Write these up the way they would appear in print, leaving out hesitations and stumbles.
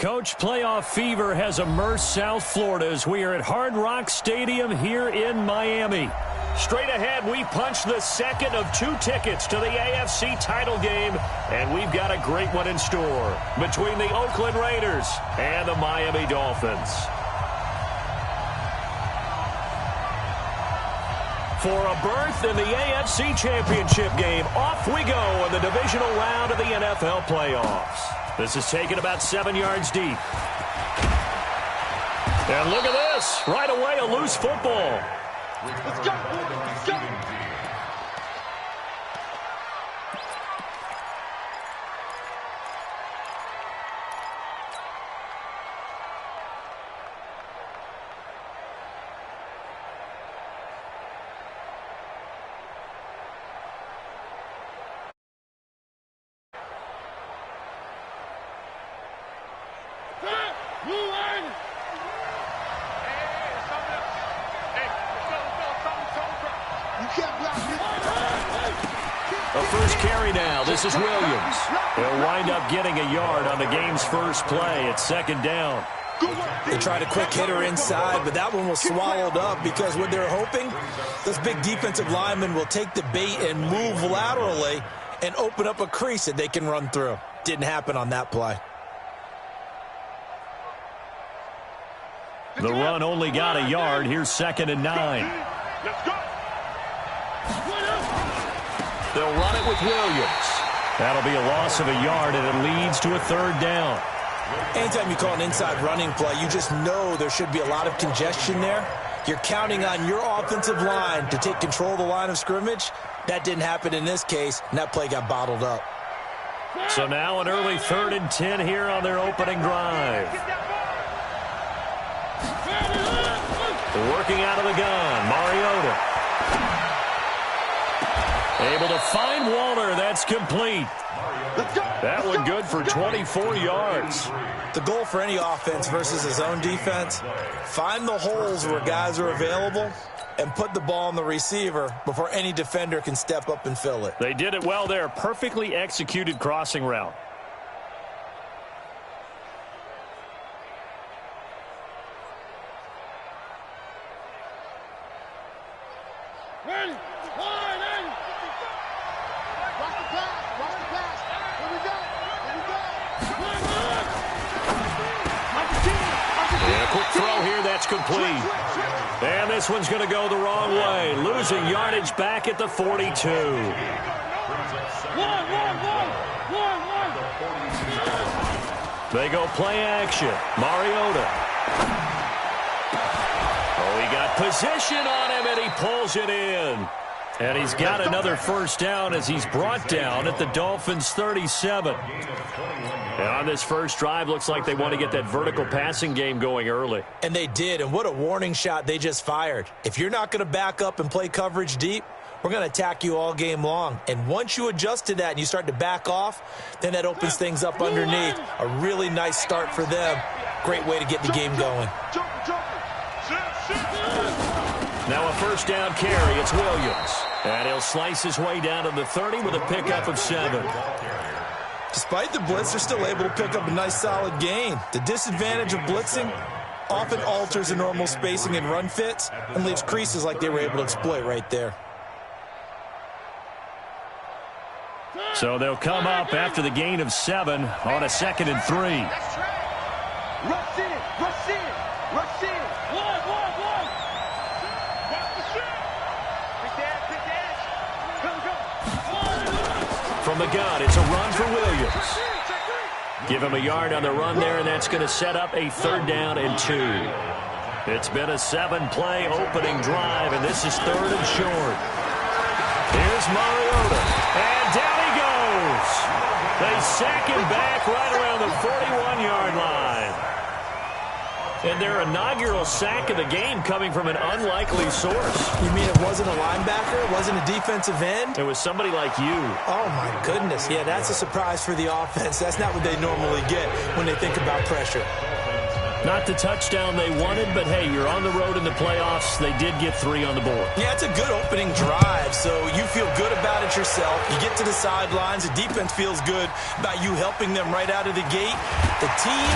Coach, playoff fever has immersed South Florida as we are at Hard Rock Stadium here in Miami. Straight ahead, we punch the second of 2 tickets to the AFC title game, and we've got a great one in store between the Oakland Raiders and the Miami Dolphins. For a berth in the AFC Championship game, off we go in the divisional round of the NFL playoffs. This is taken about 7 yards deep. And look at this. Right away, a loose football. Let's go. Let's go. A first carry now. This is Williams. They'll wind up getting a yard on the game's first play. It's second down. They tried a quick hitter inside, but that one was swallowed up because what they're hoping, those big defensive linemen will take the bait and move laterally and open up a crease that they can run through. Didn't happen on that play. The run only got a yard. Here's 2nd and 9. They'll run it with Williams. That'll be a loss of a yard, and it leads to a 3rd down. Anytime you call an inside running play, you just know there should be a lot of congestion there. You're counting on your offensive line to take control of the line of scrimmage. That didn't happen in this case, and that play got bottled up. So now an early 3rd and 10 here on their opening drive. Working out of the gun, Mariota. Able to find Waller. That's complete. That one good for 24 yards. The goal for any offense versus his own defense, find the holes where guys are available and put the ball on the receiver before any defender can step up and fill it. They did it well there. Perfectly executed crossing route. Complete. And this one's going to go the wrong way. Losing yardage back at the 42. They go play action. Mariota. Oh, he got position on him, and he pulls it in. And he's got another first down as he's brought down at the Dolphins' 37. And on this first drive, looks like they want to get that vertical passing game going early. And they did, and what a warning shot they just fired. If you're not going to back up and play coverage deep, we're going to attack you all game long. And once you adjust to that and you start to back off, then that opens things up underneath. A really nice start for them. Great way to get the game going. Now a first down carry. It's Williams. And he'll slice his way down to the 30 with a pickup of 7. Despite the blitz, they're still able to pick up a nice solid gain. The disadvantage of blitzing often alters the normal spacing and run fits and leaves creases like they were able to exploit right there. So they'll come up after the gain of 7 on a 2nd and 3. Rush in, rush in, rush in. One. Big dash. Go. From the gun, it's a run for Williams. Give him a yard on the run there, and that's going to set up a 3rd down and 2. It's been a 7-play opening drive, and this is 3rd and short. Here's Mariota, and down he goes. They sack him back right around the 41-yard line. And their inaugural sack of the game coming from an unlikely source. You mean it wasn't a linebacker? It wasn't a defensive end? It was somebody like you. Oh, my goodness. Yeah, that's a surprise for the offense. That's not what they normally get when they think about pressure. Not the touchdown they wanted, but hey, you're on the road in the playoffs. They did get 3 on the board. Yeah, it's a good opening drive, so you feel good about it yourself. You get to the sidelines. The defense feels good about you helping them right out of the gate. The team,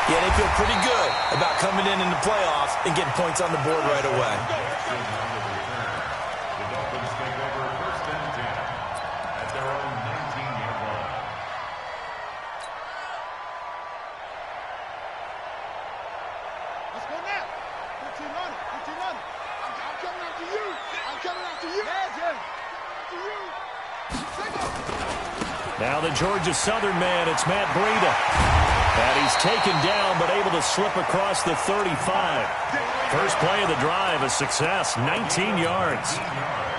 yeah, they feel pretty good about coming in the playoffs and getting points on the board right away. Now the Georgia Southern man, it's Matt Breida. And he's taken down, but able to slip across the 35. First play of the drive, a success, 19 yards.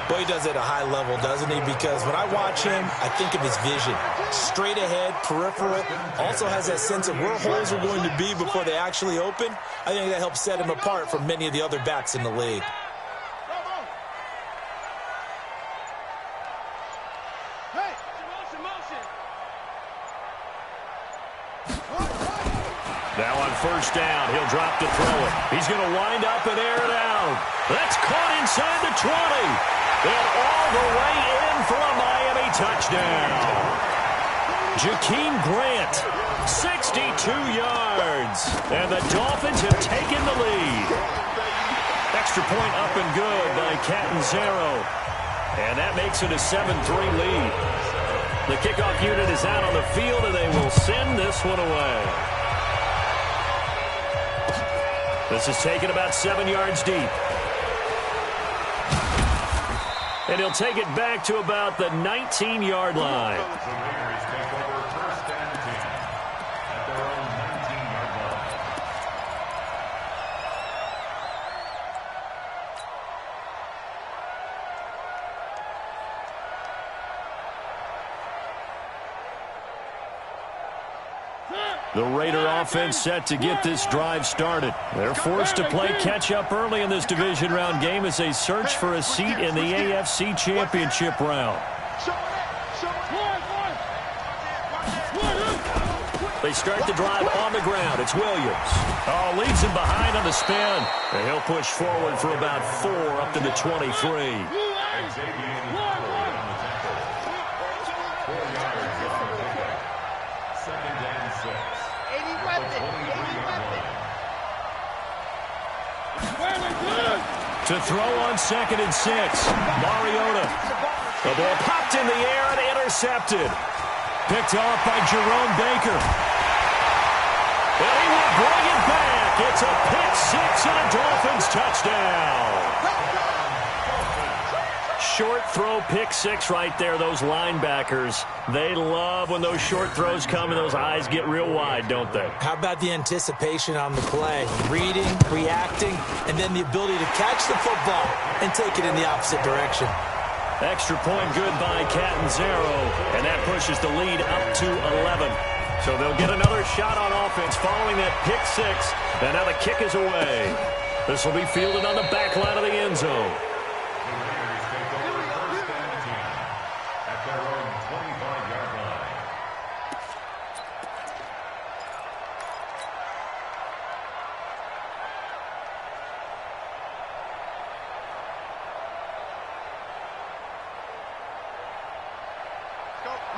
Boy, he does it at a high level, doesn't he? Because when I watch him, I think of his vision. Straight ahead, peripheral, also has that sense of where holes are going to be before they actually open. I think that helps set him apart from many of the other backs in the league. Now on first down, he'll drop to throw it. He's going to wind up and air it out. That's caught inside the 20. And all the way in for a Miami touchdown. Jakeem Grant, 62 yards. And the Dolphins have taken the lead. Extra point up and good by Catanzaro. And that makes it a 7-3 lead. The kickoff unit is out on the field, and they will send this one away. This is taken about 7 yards deep. And he'll take it back to about the 19-yard line. The Raider offense set to get this drive started. They're forced to play catch-up early in this division round game as they search for a seat in the AFC Championship round. They start the drive on the ground. It's Williams. Oh, leaves him behind on the spin. And he'll push forward for about 4 up to the 23. To throw on 2nd and 6. Mariota. The ball popped in the air and intercepted. Picked off by Jerome Baker. And he will bring it back. It's a pick 6 and a Dolphins touchdown. Short throw, pick 6 right there. Those linebackers, they love when those short throws come and those eyes get real wide, don't they? How about the anticipation on the play? Reading, reacting, and then the ability to catch the football and take it in the opposite direction. Extra point good by Catanzaro, and that pushes the lead up to 11. So they'll get another shot on offense following that pick 6, and now the kick is away. This will be fielded on the back line of the end zone.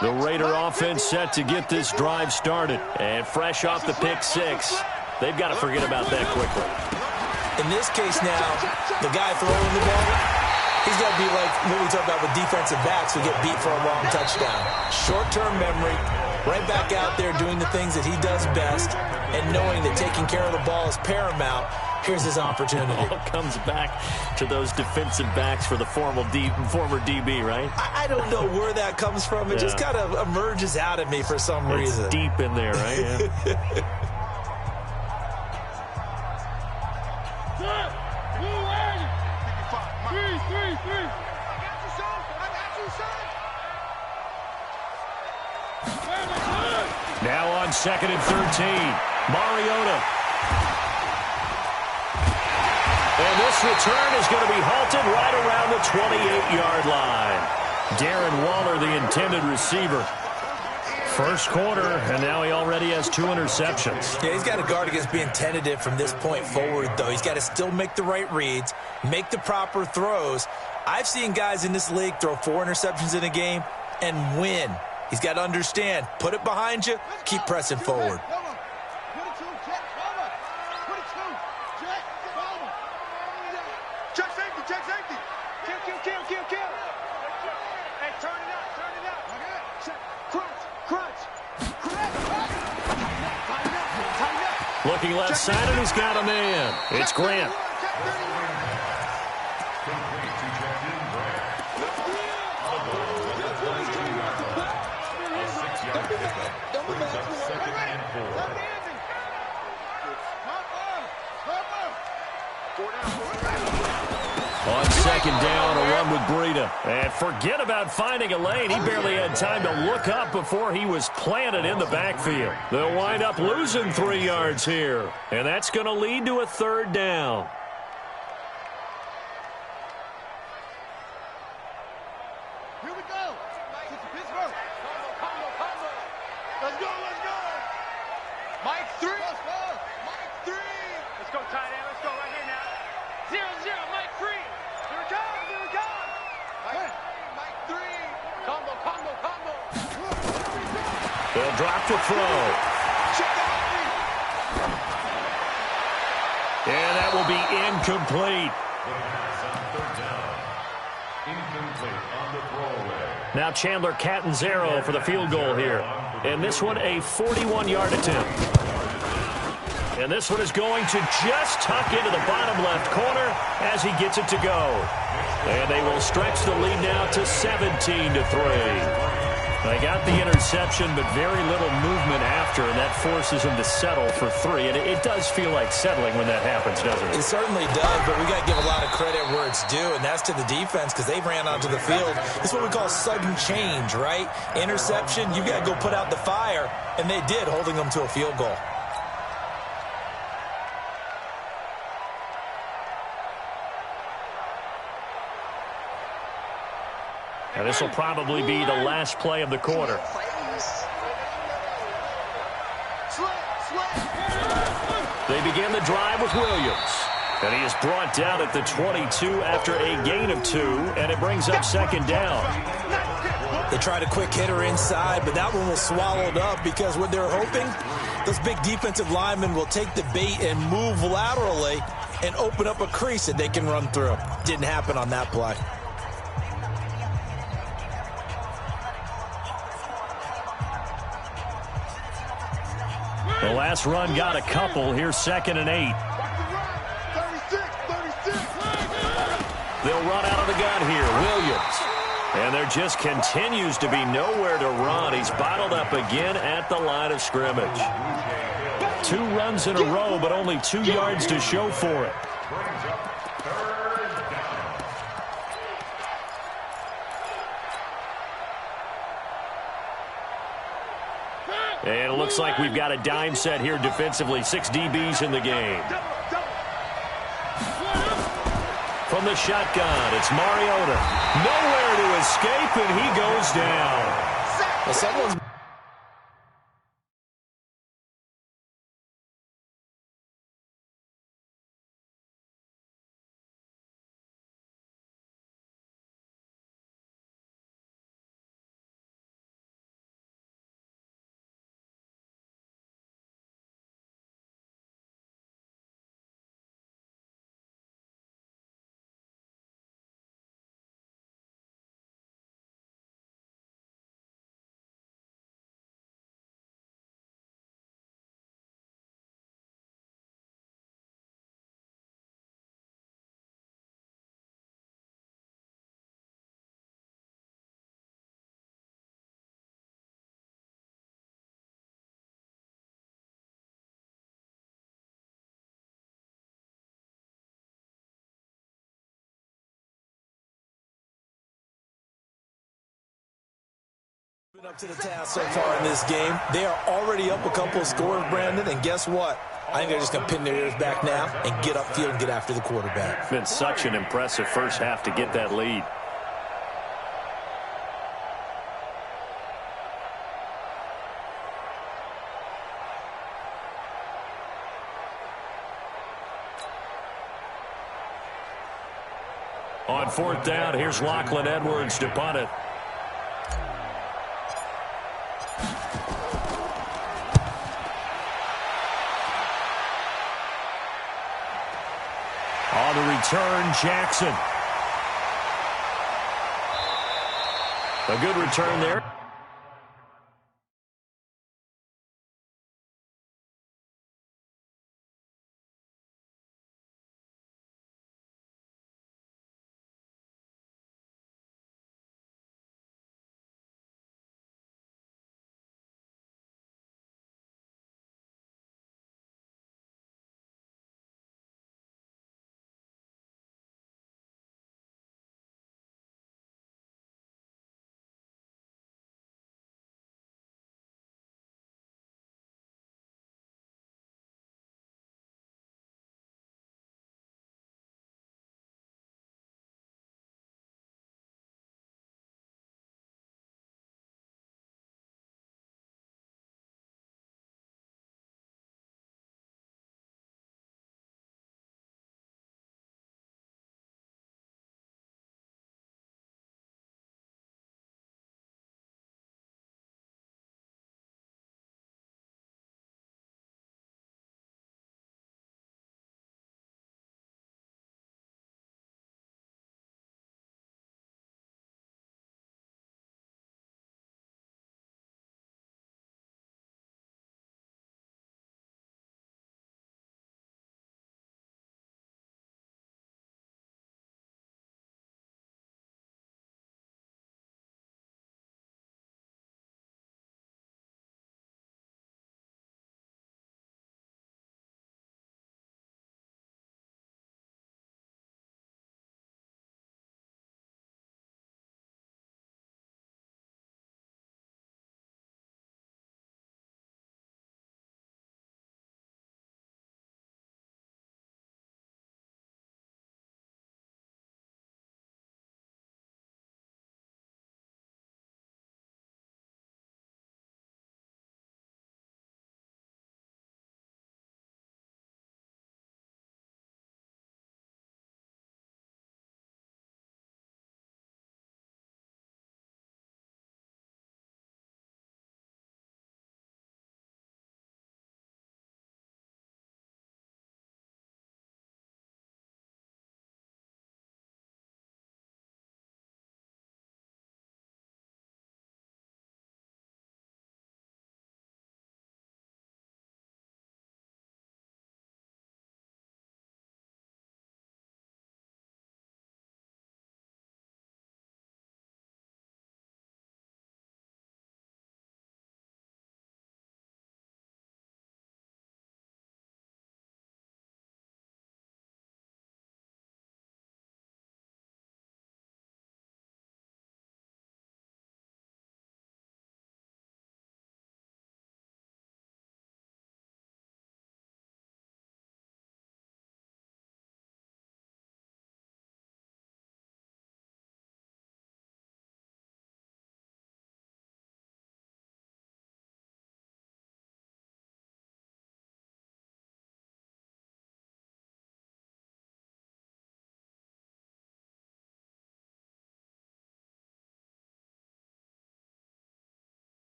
The Raider offense set to get this drive started. And fresh off the pick 6, they've got to forget about that quickly. In this case now, the guy throwing the ball, he's got to be like what we talk about with defensive backs who get beat for a long touchdown. Short-term memory, right back out there doing the things that he does best, and knowing that taking care of the ball is paramount. Here's his opportunity. All comes back to those defensive backs for the former DB, right? I don't know where that comes from. It just kind of emerges out of me for some reason. It's deep in there, right? Yeah. Now on 2nd and 13, Mariota. And this return is going to be halted right around the 28-yard line. Darren Waller, the intended receiver. First quarter, and now he already has has 2 interceptions. Yeah, he's got to guard against being tentative from this point forward, though. He's got to still make the right reads, make the proper throws. I've seen guys in this league throw 4 interceptions in a game and win. He's got to understand, put it behind you, keep pressing forward. Check safety, check safety. Kill. Hey, turn it up. Crunch. Tighten up. Looking left side, and he's got a man. It's Grant. On second down, a run with Breida. And forget about finding a lane. He barely had time to look up before he was planted in the backfield. They'll wind up losing 3 yards here. And that's going to lead to a 3rd down. Here we go. Pittsburgh. Combo. Let's go. Mike 3. Let's go, tight end. Let's go right here now. 0-0. Mike 3. Here it comes. Mike 3. Combo. They'll drop to throw. And that will be incomplete. Now Chandler Catanzaro for the field goal here. And this one a 41-yard attempt. And this one is going to just tuck into the bottom left corner as he gets it to go. And they will stretch the lead now to 17-3. They got the interception, but very little movement after, and that forces him to settle for 3. And it does feel like settling when that happens, doesn't it? It certainly does, but we got to give a lot of credit where it's due, and that's to the defense because they ran onto the field. It's what we call sudden change, right? Interception, you got to go put out the fire, and they did, holding them to a field goal. And this will probably be the last play of the quarter. They begin the drive with Williams. And he is brought down at the 22 after a gain of 2, and it brings up 2nd down. They tried a quick hitter inside, but that one was swallowed up because what they're hoping, those big defensive linemen will take the bait and move laterally and open up a crease that they can run through. Didn't happen on that play. The last run got a couple. Here's 2nd and 8. 36. They'll run out of the gun here. Williams. And there just continues to be nowhere to run. He's bottled up again at the line of scrimmage. 2 runs in a row, but only 2 yards to show for it. And it looks like we've got a dime set here defensively. 6 DBs in the game. From the shotgun, it's Mariota. Nowhere to escape, and he goes down. Well, someone's been up to the task so far in this game. They are already up a couple of scores, Brandon, and guess what? I think they're just going to pin their ears back now and get upfield and get after the quarterback. It's been such an impressive first half to get that lead. On fourth down, here's Lachlan Edwards to punt it. On the return, Jackson. A good return there.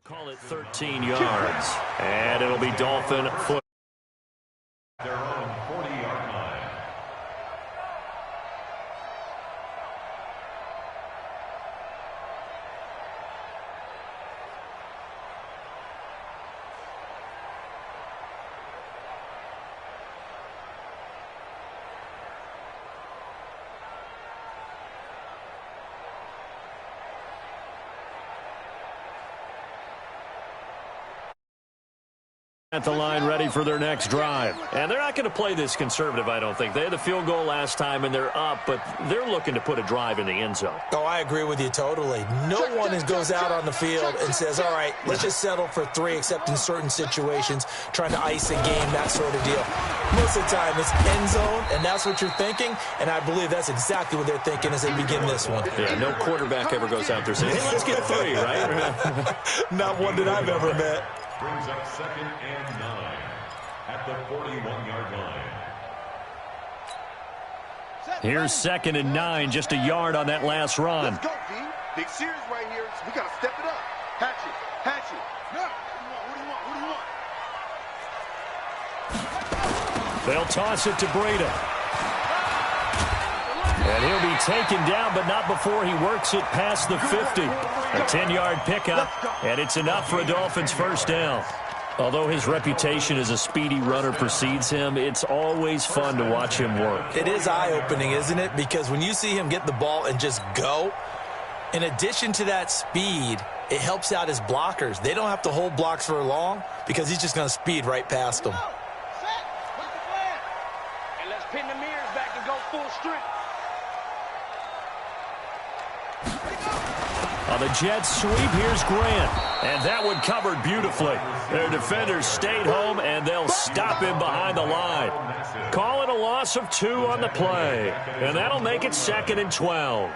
Call it 13 yards. And it'll be Dolphin foot. Their own 40-yard line. At the line, ready for their next drive. And they're not going to play this conservative, I don't think. They had the field goal last time, and they're up, but they're looking to put a drive in the end zone. Oh, I agree with you totally. No one goes out on the field and says, all right, let's just settle for 3, except in certain situations, trying to ice a game, that sort of deal. Most of the time, it's end zone, and that's what you're thinking, and I believe that's exactly what they're thinking as they begin this one. Yeah, no quarterback ever goes out there saying, hey, let's get 3, right? Not one that I've ever met. Brings up 2nd and 9 at the 41-yard line. Here's 2nd and 9, just a yard on that last run. Let's go, D. Big series right here. We got to step it up. Hatch it. Hatch it. No. What do you want? What do you want? They'll toss it to Breda. And he'll be taken down, but not before he works it past the 50. A 10-yard pickup, and it's enough for a Dolphins first down. Although his reputation as a speedy runner precedes him, it's always fun to watch him work. It is eye-opening, isn't it? Because when you see him get the ball and just go, in addition to that speed, it helps out his blockers. They don't have to hold blocks for long because he's just going to speed right past them. And let's pin the mirrors back and go full strength. On the Jets sweep, here's Grant. And that one covered beautifully. Their defenders stayed home, and they'll stop him behind the line. Call it a loss of 2 on the play. And that'll make it 2nd and 12.